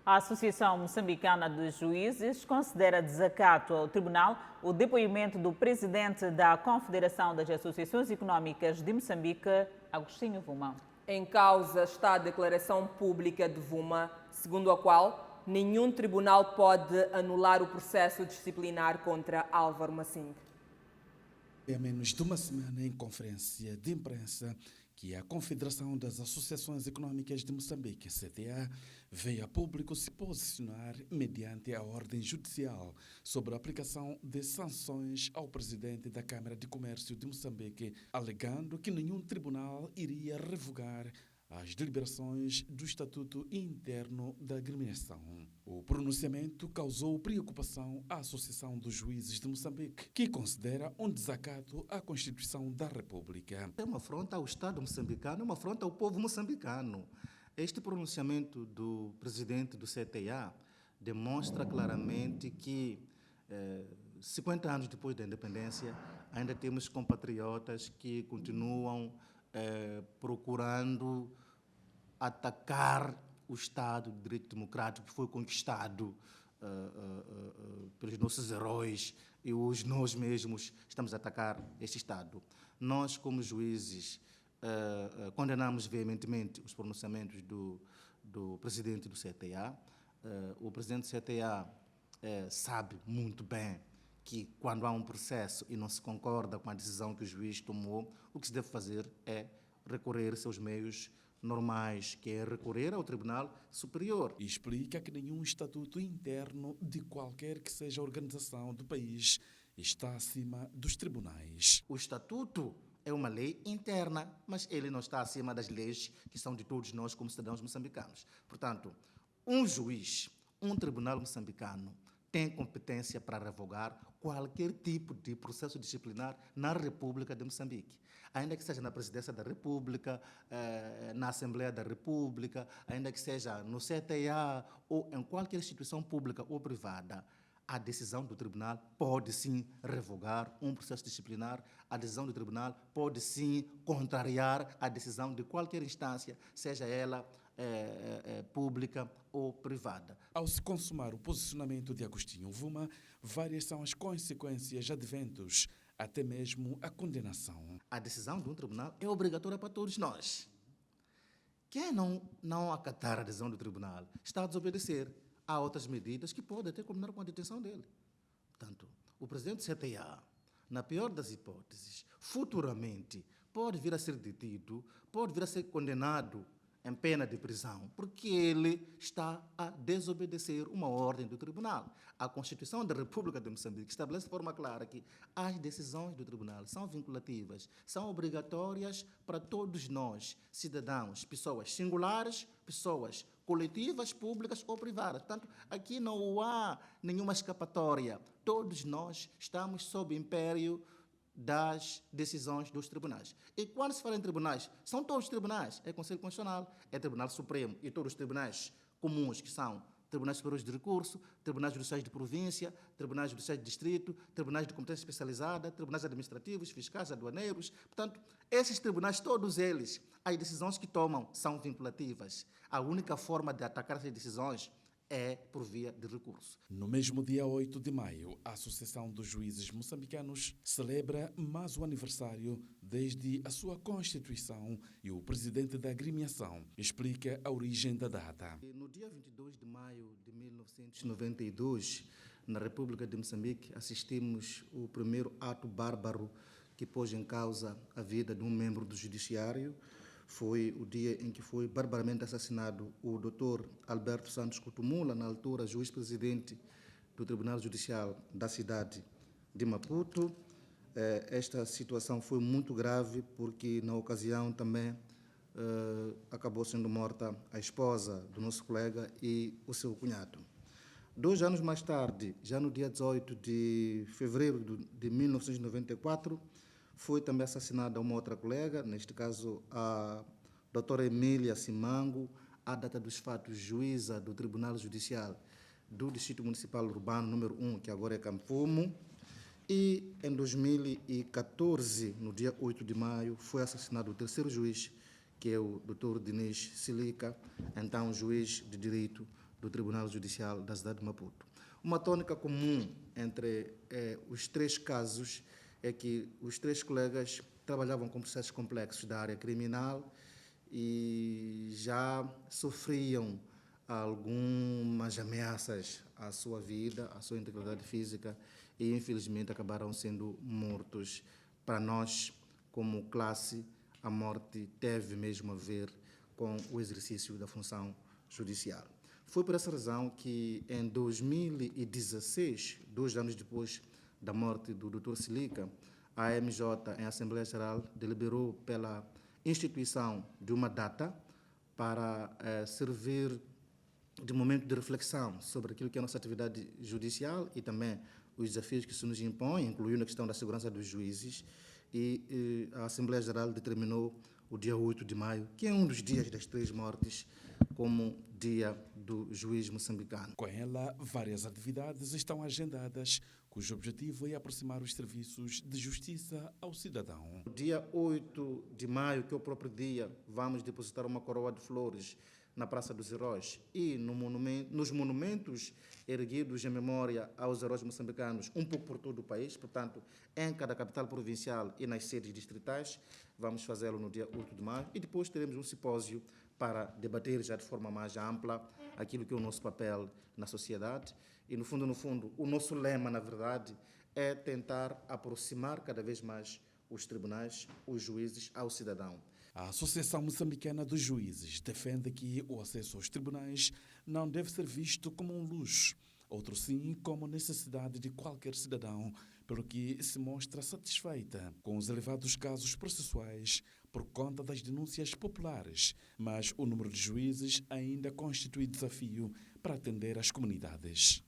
A Associação Moçambicana de Juízes considera desacato ao tribunal o depoimento do presidente da Confederação das Associações Económicas de Moçambique, Agostinho Vuma. Em causa está a declaração pública de Vuma, segundo a qual nenhum tribunal pode anular o processo disciplinar contra Álvaro Massinga. Há menos de uma semana, em conferência de imprensa, que a Confederação das Associações Económicas de Moçambique, CTA, veio a público se posicionar mediante a ordem judicial sobre a aplicação de sanções ao presidente da Câmara de Comércio de Moçambique, alegando que nenhum tribunal iria revogar as deliberações do Estatuto Interno da Agremiação. O pronunciamento causou preocupação à Associação dos Juízes de Moçambique, que considera um desacato à Constituição da República. É uma afronta ao Estado moçambicano, é uma afronta ao povo moçambicano. Este pronunciamento do presidente do CTA demonstra claramente que 50 anos depois da independência ainda temos compatriotas que continuam procurando atacar o Estado de Direito Democrático que foi conquistado pelos nossos heróis e hoje nós mesmos estamos a atacar este Estado. Nós, como juízes, condenamos veementemente os pronunciamentos do presidente do CTA. O presidente do CTA sabe muito bem que quando há um processo e não se concorda com a decisão que o juiz tomou, o que se deve fazer é recorrer seus meios normais, que é recorrer ao Tribunal Superior. E explica que nenhum estatuto interno de qualquer que seja a organização do país está acima dos tribunais. O estatuto é uma lei interna, mas ele não está acima das leis que são de todos nós como cidadãos moçambicanos. Portanto, um juiz, um tribunal moçambicano, tem competência para revogar qualquer tipo de processo disciplinar na República de Moçambique. Ainda que seja na Presidência da República, na Assembleia da República, ainda que seja no CTA ou em qualquer instituição pública ou privada, a decisão do tribunal pode sim revogar um processo disciplinar, a decisão do tribunal pode sim contrariar a decisão de qualquer instância, seja ela pública ou privada. Ao se consumar o posicionamento de Agostinho Vuma, várias são as consequências adventas, até mesmo a condenação. A decisão de um tribunal é obrigatória para todos nós. Quem não acatar a decisão do tribunal está a desobedecer. Há outras medidas que podem até combinar com a detenção dele. Portanto, o presidente do CTA, na pior das hipóteses, futuramente pode vir a ser detido, pode vir a ser condenado em pena de prisão, porque ele está a desobedecer uma ordem do tribunal. A Constituição da República de Moçambique estabelece de forma clara que as decisões do tribunal são vinculativas, são obrigatórias para todos nós, cidadãos, pessoas singulares, pessoas coletivas, públicas ou privadas. Portanto, aqui não há nenhuma escapatória. Todos nós estamos sob império das decisões dos tribunais. E quando se fala em tribunais, são todos os tribunais. É Conselho Constitucional, é Tribunal Supremo e todos os tribunais comuns, que são Tribunais Superiores de Recurso, Tribunais Judiciais de Província, Tribunais Judiciais de Distrito, Tribunais de Competência Especializada, Tribunais Administrativos, Fiscais, Aduaneiros. Portanto, esses tribunais, todos eles, as decisões que tomam são vinculativas. A única forma de atacar essas decisões é por via de recurso. No mesmo dia 8 de maio, a Associação dos Juízes Moçambicanos celebra mais o aniversário desde a sua constituição e o presidente da agremiação explica a origem da data. No dia 22 de maio de 1992, na República de Moçambique, assistimos o primeiro ato bárbaro que pôs em causa a vida de um membro do judiciário. Foi o dia em que foi barbaramente assassinado o Dr. Alberto Santos Cutumula, na altura juiz-presidente do Tribunal Judicial da cidade de Maputo. Esta situação foi muito grave porque, na ocasião, também acabou sendo morta a esposa do nosso colega e o seu cunhado. 2 anos mais tarde, já no dia 18 de fevereiro de 1994, foi também assassinada uma outra colega, neste caso a doutora Emília Simango, à data dos fatos, juíza do Tribunal Judicial do Distrito Municipal Urbano número 1, que agora é Camfumo. E em 2014, no dia 8 de maio, foi assassinado o terceiro juiz, que é o Dr. Dinis Silica, então juiz de direito do Tribunal Judicial da cidade de Maputo. Uma tônica comum entre os três casos é que os três colegas trabalhavam com processos complexos da área criminal e já sofriam algumas ameaças à sua vida, à sua integridade física e, infelizmente, acabaram sendo mortos. Para nós, como classe, a morte teve mesmo a ver com o exercício da função judicial. Foi por essa razão que, em 2016, 2 anos depois da morte do Dr. Silica, a AMJ, em Assembleia Geral, deliberou pela instituição de uma data para servir de momento de reflexão sobre aquilo que é a nossa atividade judicial e também os desafios que se nos impõem, incluindo a questão da segurança dos juízes. E a Assembleia Geral determinou o dia 8 de maio, que é um dos dias das 3 mortes, como dia do juiz moçambicano. Com ela, várias atividades estão agendadas, cujo objetivo é aproximar os serviços de justiça ao cidadão. No dia 8 de maio, que é o próprio dia, vamos depositar uma coroa de flores na Praça dos Heróis e nos monumentos erguidos em memória aos heróis moçambicanos, um pouco por todo o país, portanto, em cada capital provincial e nas sedes distritais. Vamos fazê-lo no dia 8 de maio e depois teremos um simpósio para debater já de forma mais ampla aquilo que é o nosso papel na sociedade. E, no fundo, o nosso lema, na verdade, é tentar aproximar cada vez mais os tribunais, os juízes ao cidadão. A Associação Moçambicana dos Juízes defende que o acesso aos tribunais não deve ser visto como um luxo, outro sim como necessidade de qualquer cidadão, pelo que se mostra satisfeita com os elevados casos processuais por conta das denúncias populares, mas o número de juízes ainda constitui desafio para atender às comunidades.